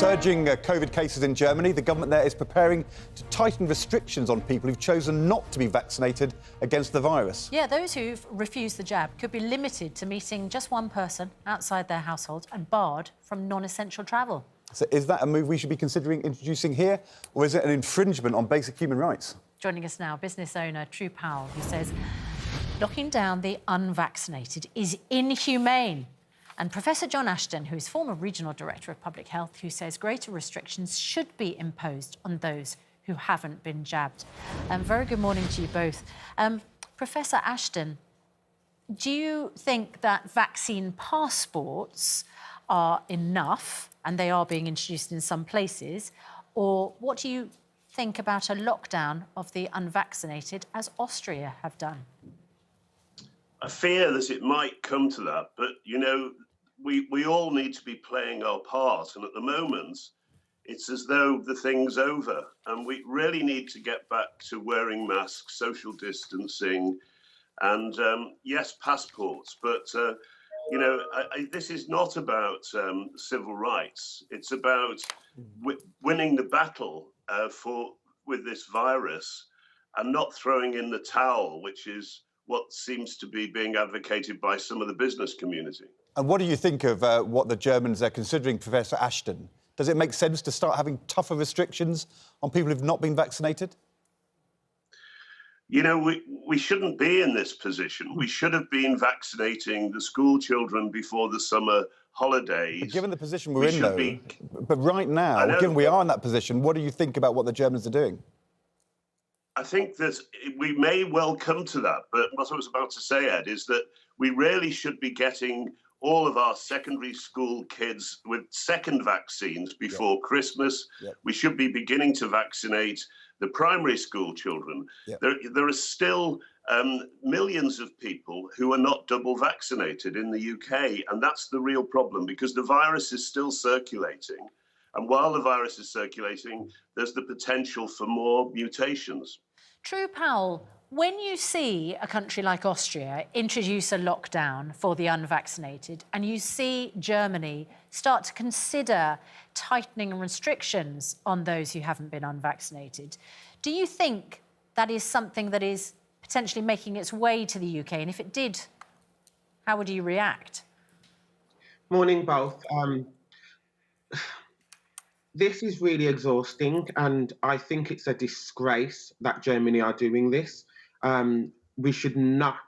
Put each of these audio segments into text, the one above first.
Surging COVID cases in Germany. The government there is preparing to tighten restrictions on people who've chosen not to be vaccinated against the virus. Yeah, those who've refused the jab could be limited to meeting just one person outside their household and barred from non-essential travel. So is that a move we should be considering introducing here, or is it an infringement on basic human rights? Joining us now, business owner True Powell, who says locking down the unvaccinated is inhumane. And Professor John Rashton, who is former Regional Director of Public Health, who says greater restrictions should be imposed on those who haven't been jabbed. Very good morning to you both. Professor Rashton, do you think that vaccine passports are enough, and they are being introduced in some places, or what do you think about a lockdown of the unvaccinated, as Austria have done? I fear that it might come to that, but, you know, we all need to be playing our part. And at the moment, it's as though the thing's over. And we really need to get back to wearing masks, social distancing, and, yes, passports. But, you know, this is not about civil rights. It's about winning the battle with this virus and not throwing in the towel, which is what seems to be being advocated by some of the business community. And what do you think of what the Germans are considering, Professor Rashton? Does it make sense to start having tougher restrictions on people who've not been vaccinated? You know, we shouldn't be in this position. We should have been vaccinating the school children before the summer holidays. But given the position we're in, though, but right now, given we are in that position, what do you think about what the Germans are doing? I think that we may well come to that, but what I was about to say, Ed, is that we really should be getting all of our secondary school kids with second vaccines before Christmas. We should be beginning to vaccinate the primary school children. There are still millions of people who are not double vaccinated in the UK, and that's the real problem, because the virus is still circulating. And while the virus is circulating, there's the potential for more mutations. True Powell, when you see a country like Austria introduce a lockdown for the unvaccinated, and you see Germany start to consider tightening restrictions on those who haven't been unvaccinated, do you think that is something that is potentially making its way to the UK? And if it did, how would you react? Morning, both. This is really exhausting, and I think it's a disgrace that Germany are doing this. We should not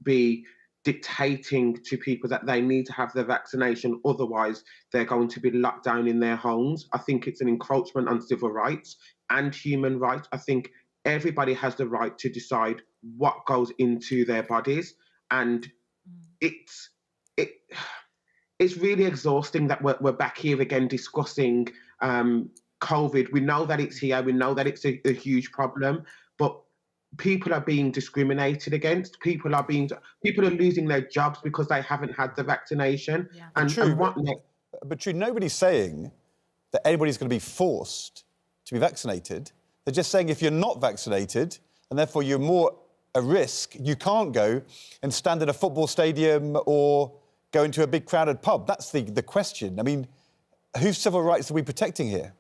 be dictating to people that they need to have their vaccination, otherwise they're going to be locked down in their homes. I think it's an encroachment on civil rights and human rights. I think everybody has the right to decide what goes into their bodies, and it's really exhausting that we're back here again discussing COVID. We know that it's here. We know that it's a huge problem, but people are being discriminated against. People are losing their jobs because they haven't had the vaccination. But true, nobody's saying that anybody's going to be forced to be vaccinated. They're just saying if you're not vaccinated, and therefore you're more at risk, you can't go and stand in a football stadium or go into a big crowded pub. That's the question. I mean, whose civil rights are we protecting here?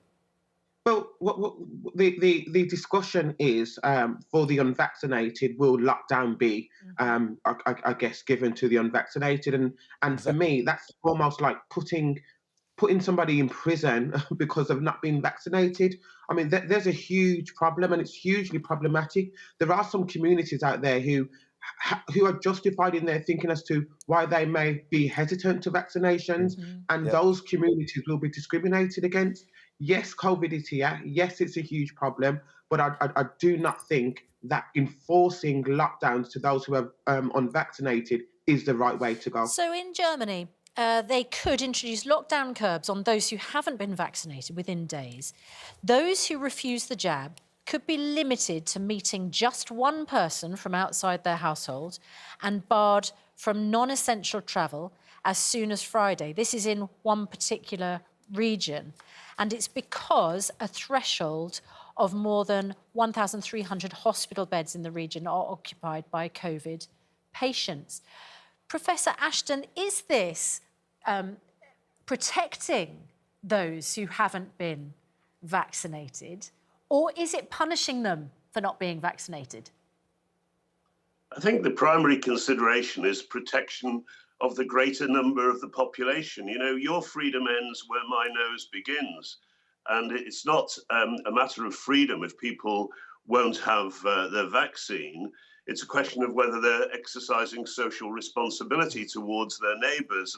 Well, the discussion is for the unvaccinated, will lockdown be, I guess, given to the unvaccinated? And for me, that's almost like putting somebody in prison because of not being vaccinated. I mean, there's a huge problem, and it's hugely problematic. There are some communities out there who are justified in their thinking as to why they may be hesitant to vaccinations, and those communities will be discriminated against. Yes, COVID is here. Yes, it's a huge problem, but I do not think that enforcing lockdowns to those who are unvaccinated is the right way to go. So in Germany, they could introduce lockdown curbs on those who haven't been vaccinated within days. Those who refuse the jab could be limited to meeting just one person from outside their household and barred from non-essential travel as soon as Friday. This is in one particular region, and it's because a threshold of more than 1,300 hospital beds in the region are occupied by COVID patients. Professor Rashton, is this protecting those who haven't been vaccinated, or is it punishing them for not being vaccinated? I think the primary consideration is protection of the greater number of the population. You know, your freedom ends where my nose begins. And it's not a matter of freedom if people won't have their vaccine. It's a question of whether they're exercising social responsibility towards their neighbours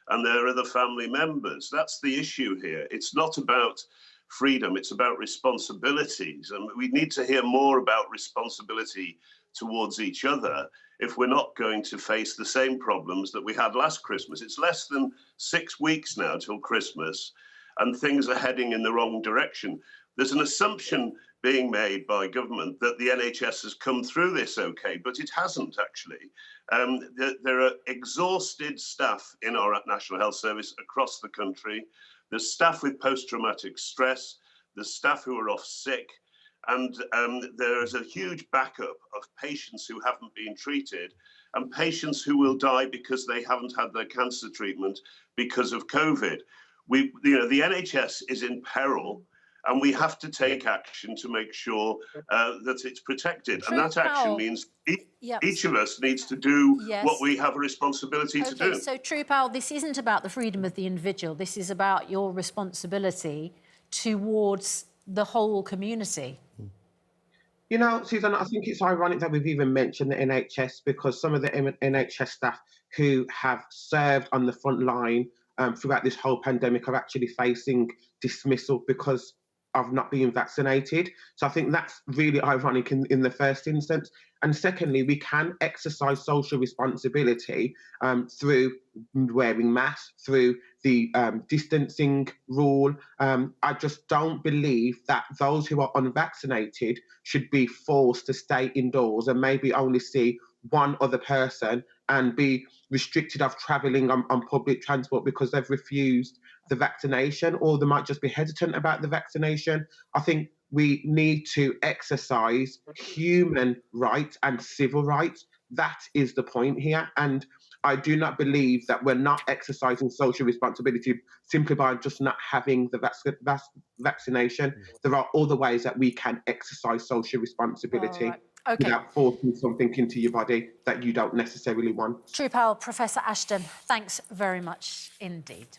and their other family members. That's the issue here. It's not about freedom, it's about responsibilities. And we need to hear more about responsibility towards each other if we're not going to face the same problems that we had last Christmas. It's less than 6 weeks now till Christmas, and things are heading in the wrong direction. There's an assumption being made by government that the NHS has come through this okay, but it hasn't actually. There are exhausted staff in our National Health Service across the country. There's staff with post-traumatic stress, there's staff who are off sick, and there's a huge backup of patients who haven't been treated and patients who will die because they haven't had their cancer treatment because of COVID. The NHS is in peril, and we have to take action to make sure that it's protected. True, and that action means each of us needs to do what we have a responsibility to do. So, True Powell, this isn't about the freedom of the individual. This is about your responsibility towards the whole community. You know, Susanna, I think it's ironic that we've even mentioned the NHS, because some of the NHS staff who have served on the front line throughout this whole pandemic are actually facing dismissal because of not being vaccinated. So I think that's really ironic in the first instance. And secondly, we can exercise social responsibility through wearing masks, through the distancing rule. I just don't believe that those who are unvaccinated should be forced to stay indoors and maybe only see one other person and be restricted of travelling on public transport because they've refused the vaccination, or they might just be hesitant about the vaccination. I think we need to exercise human rights and civil rights. That is the point here. And I do not believe that we're not exercising social responsibility simply by just not having the vaccination. There are other ways that we can exercise social responsibility without forcing something into your body that you don't necessarily want. True Powell, Professor Ashton, thanks very much indeed.